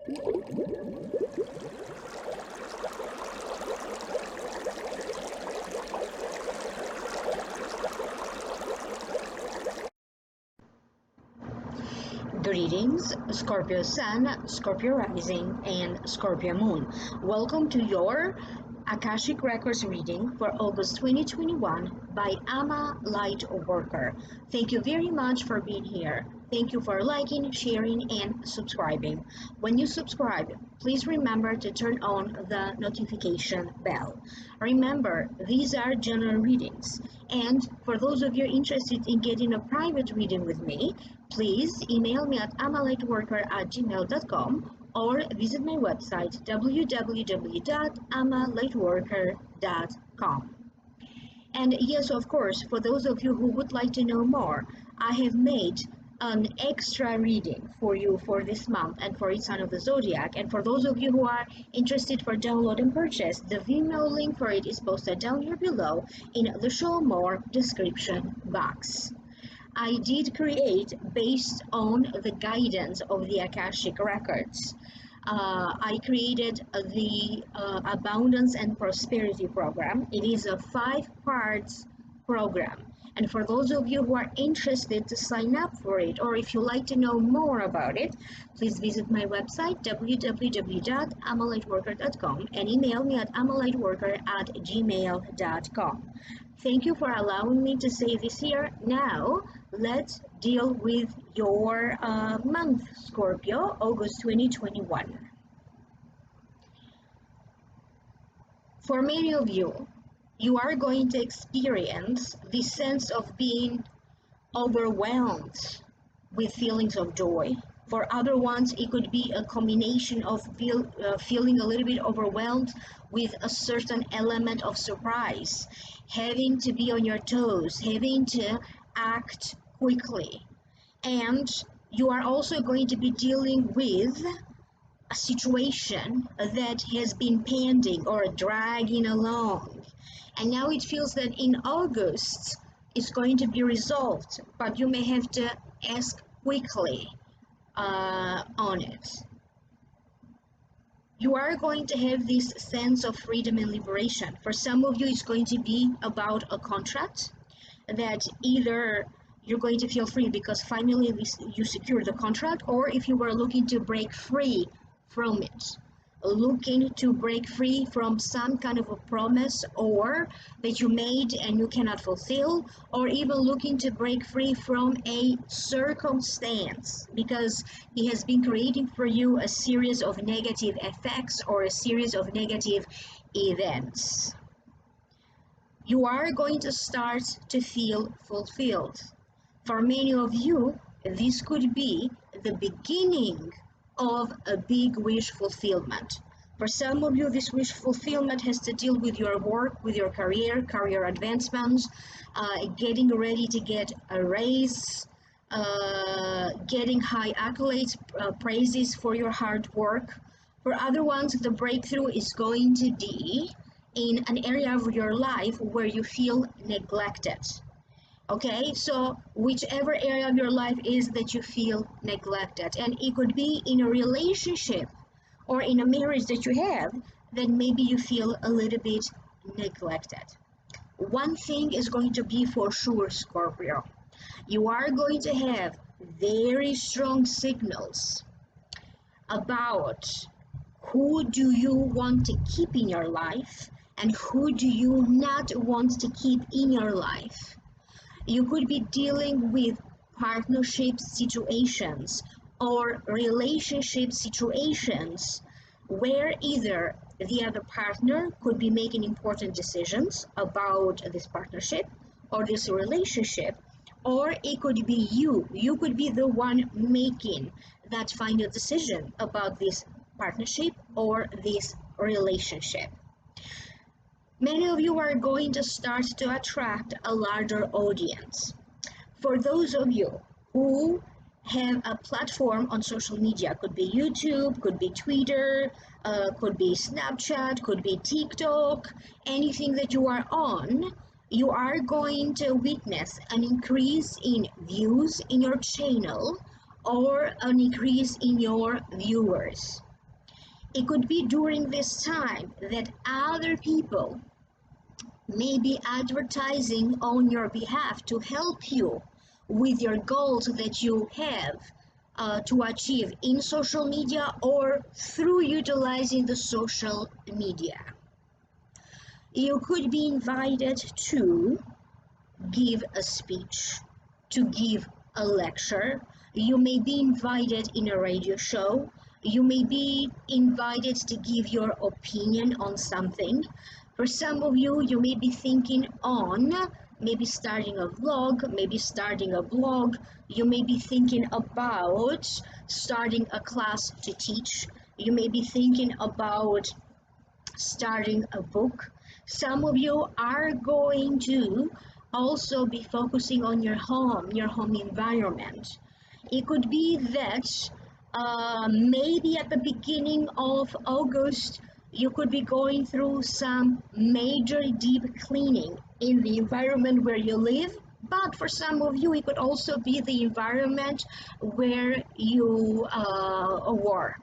Greetings, Scorpio Sun, Scorpio Rising, and Scorpio Moon. Welcome to your Akashic Records reading for August 2021 by amalightworker. Thank you very much for being here. Thank you for liking, sharing, and subscribing. When you subscribe, please remember to turn on the notification bell. Remember, these are general readings. And for those of you interested in getting a private reading with me, please email me at amalightworker@gmail.com or visit my website www.amalightworker.com. And yes, of course, for those of you who would like to know more, I have made an extra reading for you for this month and for each sign of the zodiac. And for those of you who are interested for download and purchase, the Vimeo link for it is posted down here below in the show more description box. I did create based on the guidance of the Akashic Records. I created the Abundance and Prosperity program. It is a 5-part program. And for those of you who are interested to sign up for it, or if you like to know more about it, please visit my website www.amalightworker.com and email me at amalightworker@gmail.com. Thank you for allowing me to say this here. Now, let's deal with your month, Scorpio, August 2021. For many of you, you are going to experience the sense of being overwhelmed with feelings of joy. For other ones, it could be a combination of feeling a little bit overwhelmed with a certain element of surprise, having to be on your toes, having to act quickly. And you are also going to be dealing with a situation that has been pending or dragging along. And now it feels that in August it's going to be resolved, but you may have to ask quickly on it. You are going to have this sense of freedom and liberation. For some of you, it's going to be about a contract that either you're going to feel free because finally you secured the contract, or if you were looking to break free from it, looking to break free from some kind of a promise or that you made and you cannot fulfill, or even looking to break free from a circumstance because it has been creating for you a series of negative effects or a series of negative events. You are going to start to feel fulfilled. For many of you, this could be the beginning of a big wish fulfillment. For some of you, this wish fulfillment has to deal with your work, with your career advancements, getting ready to get a raise, getting high accolades, praises for your hard work. For other ones, the breakthrough is going to be in an area of your life where you feel neglected. Okay, so whichever area of your life is that you feel neglected, and it could be in a relationship or in a marriage that you have, that maybe you feel a little bit neglected. One thing is going to be for sure, Scorpio. You are going to have very strong signals about who do you want to keep in your life and who do you not want to keep in your life. You could be dealing with partnership situations or relationship situations where either the other partner could be making important decisions about this partnership or this relationship, or it could be you. You could be the one making that final decision about this partnership or this relationship. Many of you are going to start to attract a larger audience. For those of you who have a platform on social media, could be YouTube, could be Twitter, could be Snapchat, could be TikTok, anything that you are on, you are going to witness an increase in views in your channel or an increase in your viewers. It could be during this time that other people may be advertising on your behalf to help you with your goals that you have to achieve in social media or through utilizing the social media. You could be invited to give a speech, to give a lecture. You may be invited in a radio show. You may be invited to give your opinion on something. For some of you, you may be thinking on maybe starting a vlog, maybe starting a blog. You may be thinking about starting a class to teach. You may be thinking about starting a book. Some of you are going to also be focusing on your home environment. It could be that maybe at the beginning of August, you could be going through some major deep cleaning in the environment where you live. But for some of you, it could also be the environment where you work.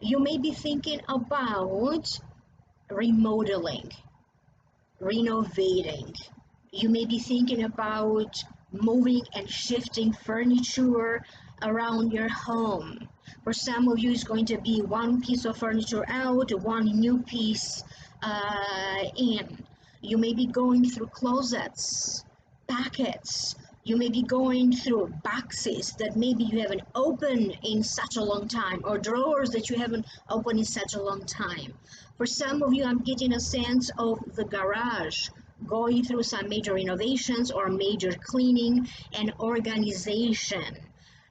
You may be thinking about remodeling, renovating. You may be thinking about moving and shifting furniture around your home. For some of you, it's going to be one piece of furniture out, one new piece in. You may be going through closets, packets. You may be going through boxes that maybe you haven't opened in such a long time, or drawers that you haven't opened in such a long time. For some of you, I'm getting a sense of the garage, going through some major renovations or major cleaning and organization.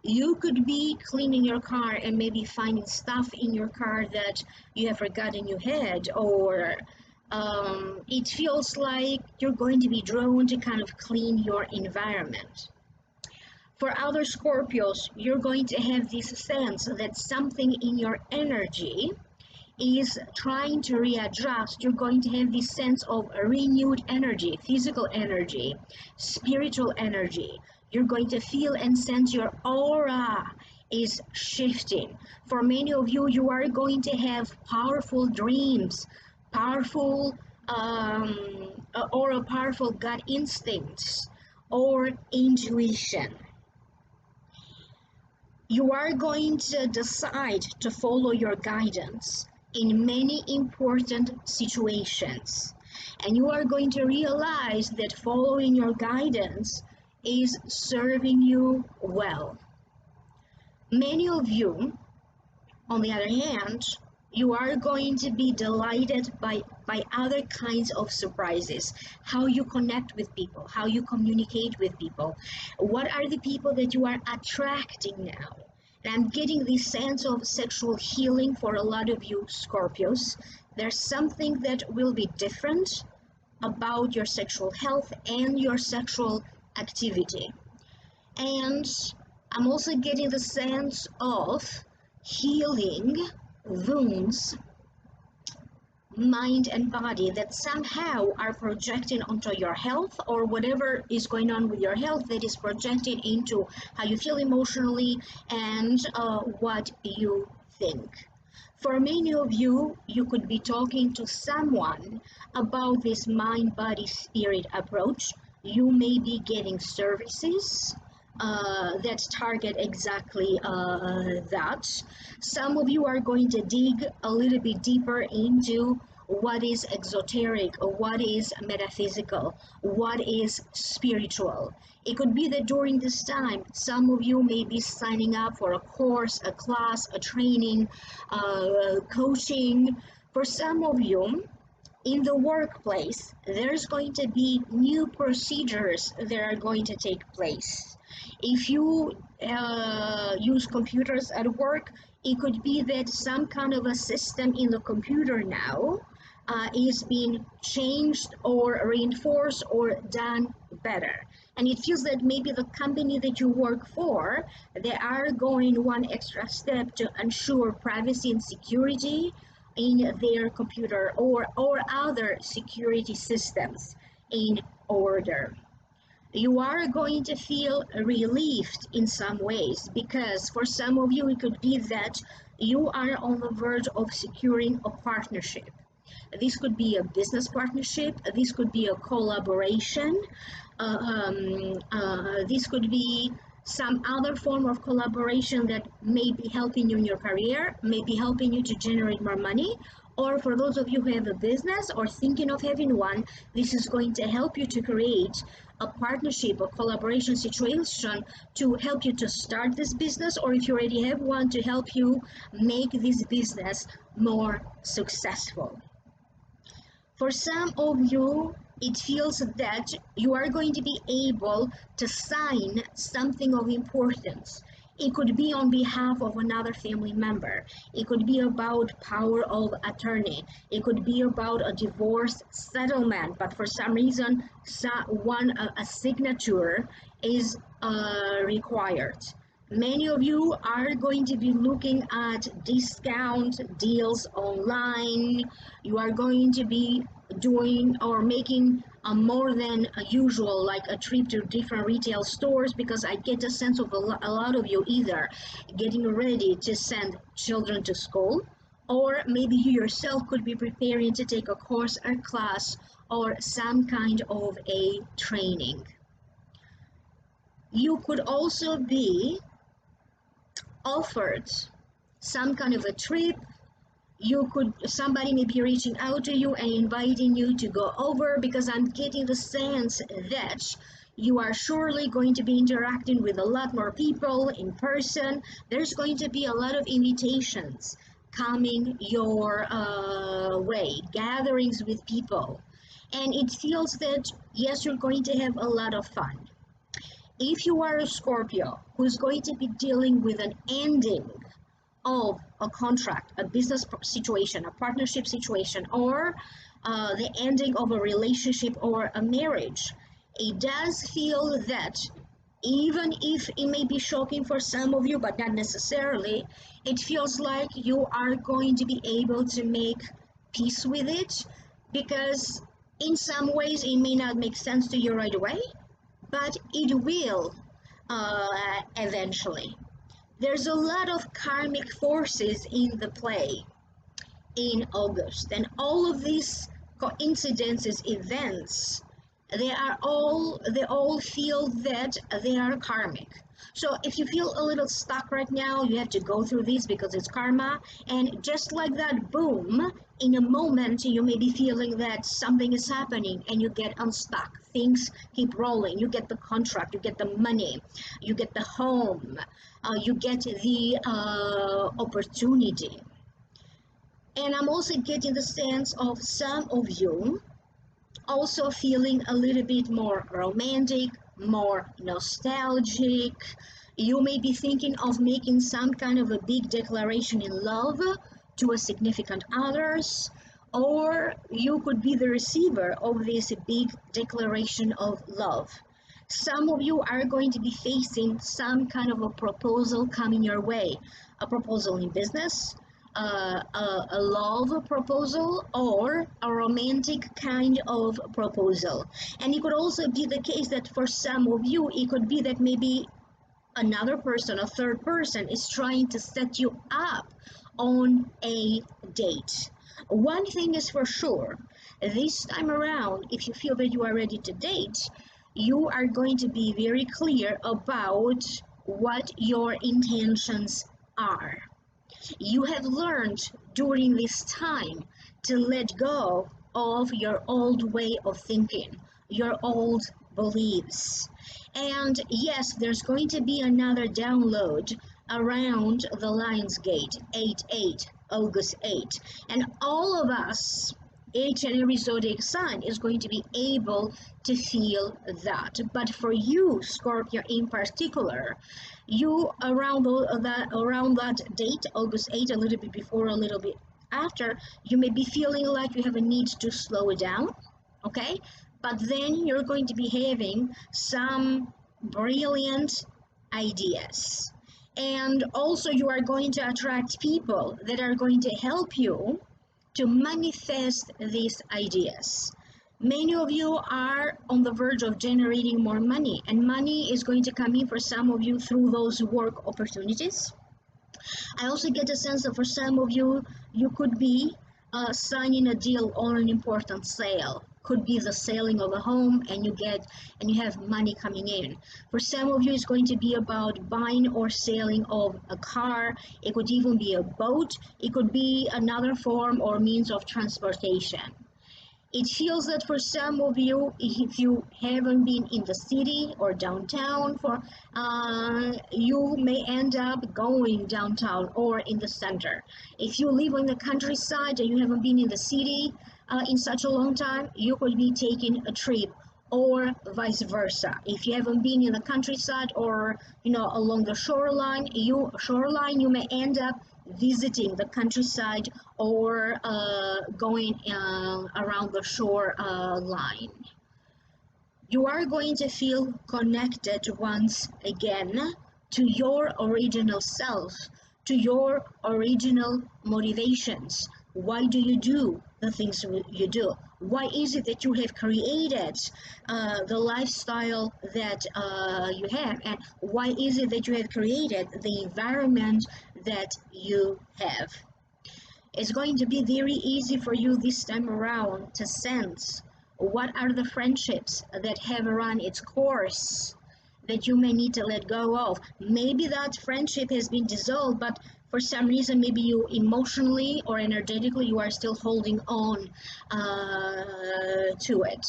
You could be cleaning your car and maybe finding stuff in your car that you have forgotten you had, or it feels like you're going to be drawn to kind of clean your environment. For other Scorpios, you're going to have this sense that something in your energy is trying to readjust. You're going to have this sense of renewed energy, physical energy, spiritual energy. You're going to feel and sense your aura is shifting. For many of you, you are going to have powerful dreams, powerful or powerful gut instincts or intuition. You are going to decide to follow your guidance in many important situations, and you are going to realize that following your guidance is serving you well. Many of you, on the other hand, you are going to be delighted by other kinds of surprises. How you connect with people, how you communicate with people. What are the people that you are attracting now? And I'm getting this sense of sexual healing for a lot of you Scorpios. There's something that will be different about your sexual health and your sexual activity. And I'm also getting the sense of healing wounds, mind and body, that somehow are projecting onto your health, or whatever is going on with your health that is projecting into how you feel emotionally and what you think. For many of you, you could be talking to someone about this mind, body, spirit approach. You may be getting services that target exactly that. Some of you are going to dig a little bit deeper into what is exoteric, or what is metaphysical, what is spiritual. It could be that during this time, some of you may be signing up for a course, a class, a training, coaching. For some of you, in the workplace, there's going to be new procedures that are going to take place. If you use computers at work, it could be that some kind of a system in the computer now is being changed or reinforced or done better. And it feels that maybe the company that you work for, they are going one extra step to ensure privacy and security in their computer or other security systems in order. You are going to feel relieved in some ways, because for some of you it could be that you are on the verge of securing a partnership. This could be a business partnership, this could be a collaboration, this could be some other form of collaboration that may be helping you in your career, may be helping you to generate more money. Or for those of you who have a business or thinking of having one, this is going to help you to create a partnership or collaboration situation to help you to start this business, or if you already have one, to help you make this business more successful. For some of you, it feels that you are going to be able to sign something of importance. It could be on behalf of another family member. It could be about power of attorney. It could be about a divorce settlement, but for some reason, a signature is required. Many of you are going to be looking at discount deals online. You are going to be doing or making a more than a usual, like a trip to different retail stores, because I get a sense of a lot of you either getting ready to send children to school, or maybe you yourself could be preparing to take a course or class or some kind of a training. You could also be offered some kind of a trip. Somebody may be reaching out to you and inviting you to go over, because I'm getting the sense that you are surely going to be interacting with a lot more people in person. There's going to be a lot of invitations coming your way, gatherings with people, and it feels that yes, you're going to have a lot of fun. If you are a Scorpio who's going to be dealing with an ending of a contract, a business situation, a partnership situation, or the ending of a relationship or a marriage, it does feel that even if it may be shocking for some of you, but not necessarily, it feels like you are going to be able to make peace with it, because in some ways it may not make sense to you right away, but it will eventually. There's a lot of karmic forces in the play in August, and all of these coincidences, events, they all feel that they are karmic. So if you feel a little stuck right now, you have to go through this because it's karma, and just like that, boom, in a moment you may be feeling that something is happening and you get unstuck. Things keep rolling. You get the contract, you get the money, you get the home, you get the opportunity. And I'm also getting the sense of some of you also feeling a little bit more romantic, more nostalgic. You may be thinking of making some kind of a big declaration in love to a significant others, or you could be the receiver of this big declaration of love. Some of you are going to be facing some kind of a proposal coming your way, a proposal in business, a love proposal, or a romantic kind of proposal. And it could also be the case that for some of you, it could be that maybe another person, a third person, is trying to set you up on a date. One thing is for sure, this time around, if you feel that you are ready to date, you are going to be very clear about what your intentions are. You have learned during this time to let go of your old way of thinking, your old beliefs. And yes, there's going to be another download around the Lion's Gate, 8/8, August 8. And all of us, each and every zodiac sign, is going to be able to feel that. But for you, Scorpio in particular, you around that date, August 8, a little bit before, a little bit after, you may be feeling like you have a need to slow it down, okay? But then you're going to be having some brilliant ideas. And also you are going to attract people that are going to help you to manifest these ideas. Many of you are on the verge of generating more money, and money is going to come in for some of you through those work opportunities. I also get a sense that for some of you, you could be signing a deal on an important sale. Could be the selling of a home, and you have money coming in. For some of you, it's going to be about buying or selling of a car. It could even be a boat. It could be another form or means of transportation. It feels that for some of you, if you haven't been in the city or downtown you may end up going downtown or in the center. If you live on the countryside and you haven't been in the city in such a long time, you could be taking a trip, or vice versa. If you haven't been in the countryside or along the shoreline, you may end up visiting the countryside or going around the shore line. You are going to feel connected once again to your original self, to your original motivations. Why do you do the things you do? Why is it that you have created the lifestyle that you have? And why is it that you have created the environment that you have? It's going to be very easy for you this time around to sense what are the friendships that have run its course that you may need to let go of. Maybe that friendship has been dissolved, but for some reason, maybe you emotionally or energetically, you are still holding on to it.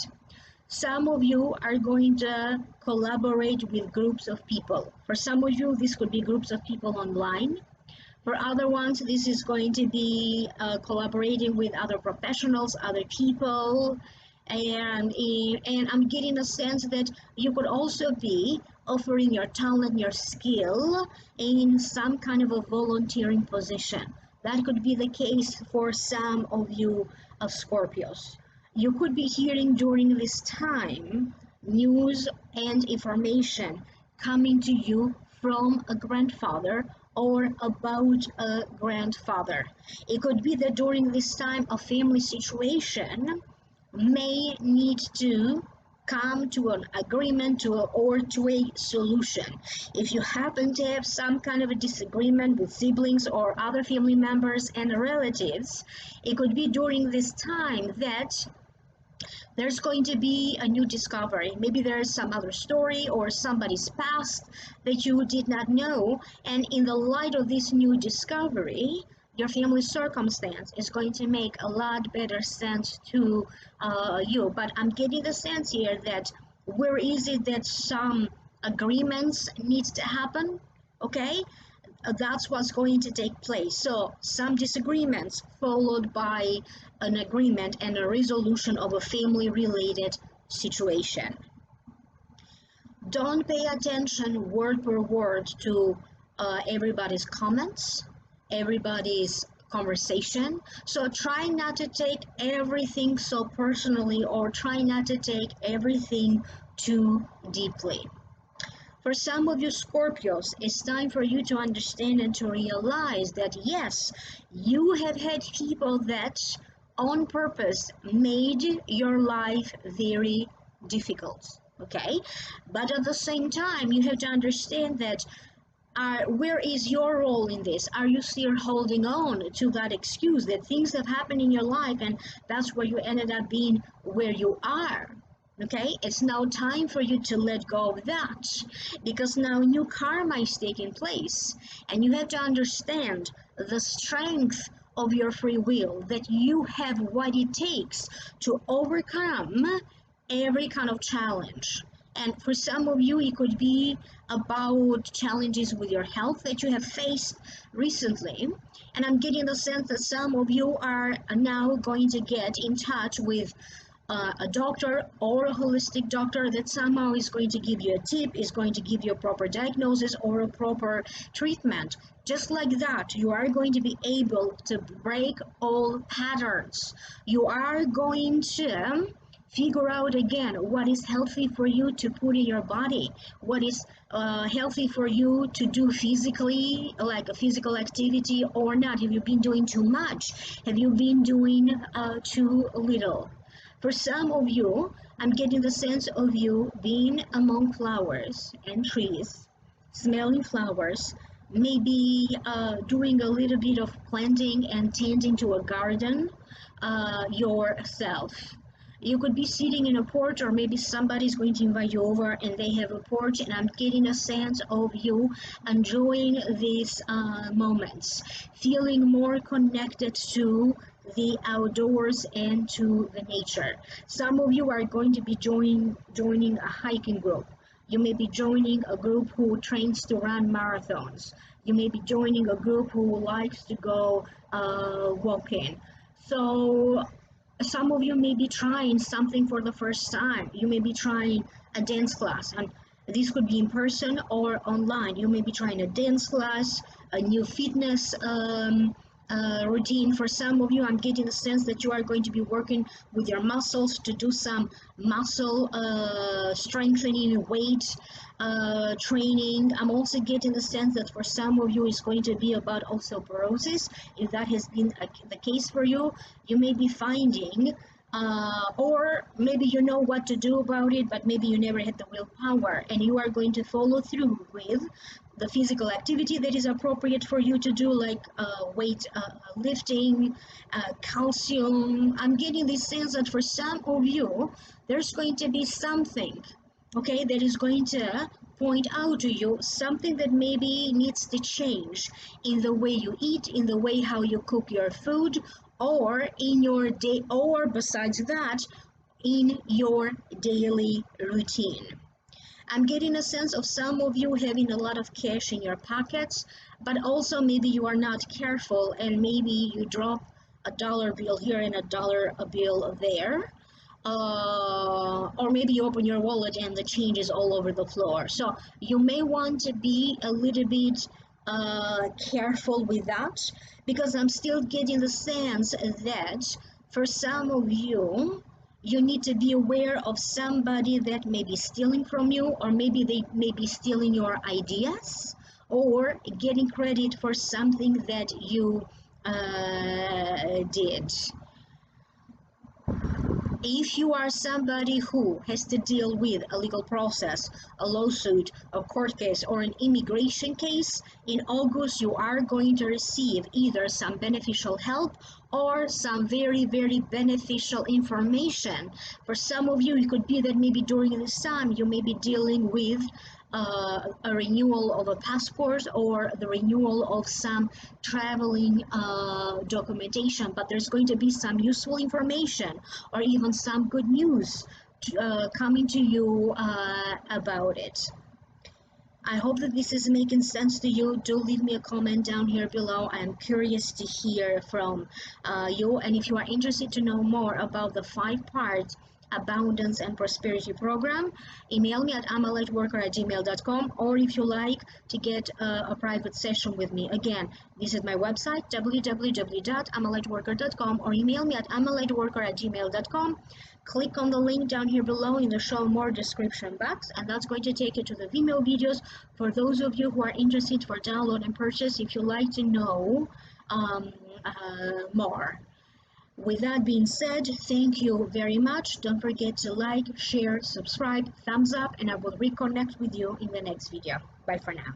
Some of you are going to collaborate with groups of people. For some of you, this could be groups of people online. For other ones, this is going to be collaborating with other professionals, other people, and I'm getting a sense that you could also be offering your talent, your skill in some kind of a volunteering position. That could be the case for some of you of Scorpios. You could be hearing during this time news and information coming to you from a grandfather or about a grandfather. It could be that during this time a family situation may need to come to an agreement or to a solution. If you happen to have some kind of a disagreement with siblings or other family members and relatives, it could be during this time that there's going to be a new discovery. Maybe there's some other story or somebody's past that you did not know, and in the light of this new discovery, your family circumstance is going to make a lot better sense to you. But I'm getting the sense here that where is it that some agreements needs to happen? Okay, that's what's going to take place. So some disagreements followed by an agreement and a resolution of a family related situation. Don't pay attention word per word to everybody's comments, everybody's conversation. So try not to take everything so personally, or try not to take everything too deeply. For some of you Scorpios, it's time for you to understand and to realize that yes, you have had people that on purpose made your life very difficult, okay? But at the same time, you have to understand that where is your role in this? Are you still holding on to that excuse that things have happened in your life and that's where you ended up being where you are? Okay, it's now time for you to let go of that, because now new karma is taking place, and you have to understand the strength of your free will, that you have what it takes to overcome every kind of challenge. And for some of you, it could be about challenges with your health that you have faced recently. And I'm getting the sense that some of you are now going to get in touch with a doctor or a holistic doctor that somehow is going to give you a tip, is going to give you a proper diagnosis or a proper treatment. Just like that, you are going to be able to break all patterns. You are going to figure out again what is healthy for you to put in your body, what is healthy for you to do physically, like a physical activity or not. Have you been doing too much? Have you been doing too little? For some of you, I'm getting the sense of you being among flowers and trees, smelling flowers, maybe doing a little bit of planting and tending to a garden yourself. You could be sitting in a porch, or maybe somebody's going to invite you over and they have a porch, and I'm getting a sense of you enjoying these moments, feeling more connected to the outdoors and to the nature. Some of you are going to be joining a hiking group. You may be joining a group who trains to run marathons. You may be joining a group who likes to go walking. So some of you may be trying something for the first time. You may be trying a dance class, and this could be in person or online. You may be trying a dance class, a new fitness routine. For some of you, I'm getting a sense that you are going to be working with your muscles to do some muscle strengthening, weight training. I'm also getting the sense that for some of you, it's going to be about osteoporosis. If that has been the case for you, you may be finding or maybe you know what to do about it, but maybe you never had the willpower, and you are going to follow through with the physical activity that is appropriate for you to do, like weight lifting, calcium. I'm getting this sense that for some of you, there's going to be something, okay, that is going to point out to you something that maybe needs to change in the way you eat, in the way how you cook your food, or in your day, or besides that, in your daily routine. I'm getting a sense of some of you having a lot of cash in your pockets, but also maybe you are not careful and maybe you drop a dollar bill here and a dollar bill there. Or maybe you open your wallet and the change is all over the floor. So you may want to be a little bit careful with that, because I'm still getting the sense that for some of you, you need to be aware of somebody that may be stealing from you, or maybe they may be stealing your ideas, or getting credit for something that you did. If you are somebody who has to deal with a legal process, a lawsuit, a court case, or an immigration case, in August you are going to receive either some beneficial help or some very, very beneficial information. For some of you, it could be that maybe during this time you may be dealing with a renewal of a passport or the renewal of some traveling documentation, but there's going to be some useful information or even some good news coming to you about it. I hope that this is making sense to you. Do leave me a comment down here below. I am curious to hear from you, and if you are interested to know more about the 5-part abundance and prosperity program, email me at amalightworker@gmail.com, or if you like to get a private session with me, again, visit my website www.amalightworker.com, or email me at amalightworker@gmail.com. Click on the link down here below in the show more description box, and that's going to take you to the Vimeo videos for those of you who are interested for download and purchase if you like to know more. With that being said, thank you very much. Don't forget to like, share, subscribe, thumbs up, and I will reconnect with you in the next video. Bye for now.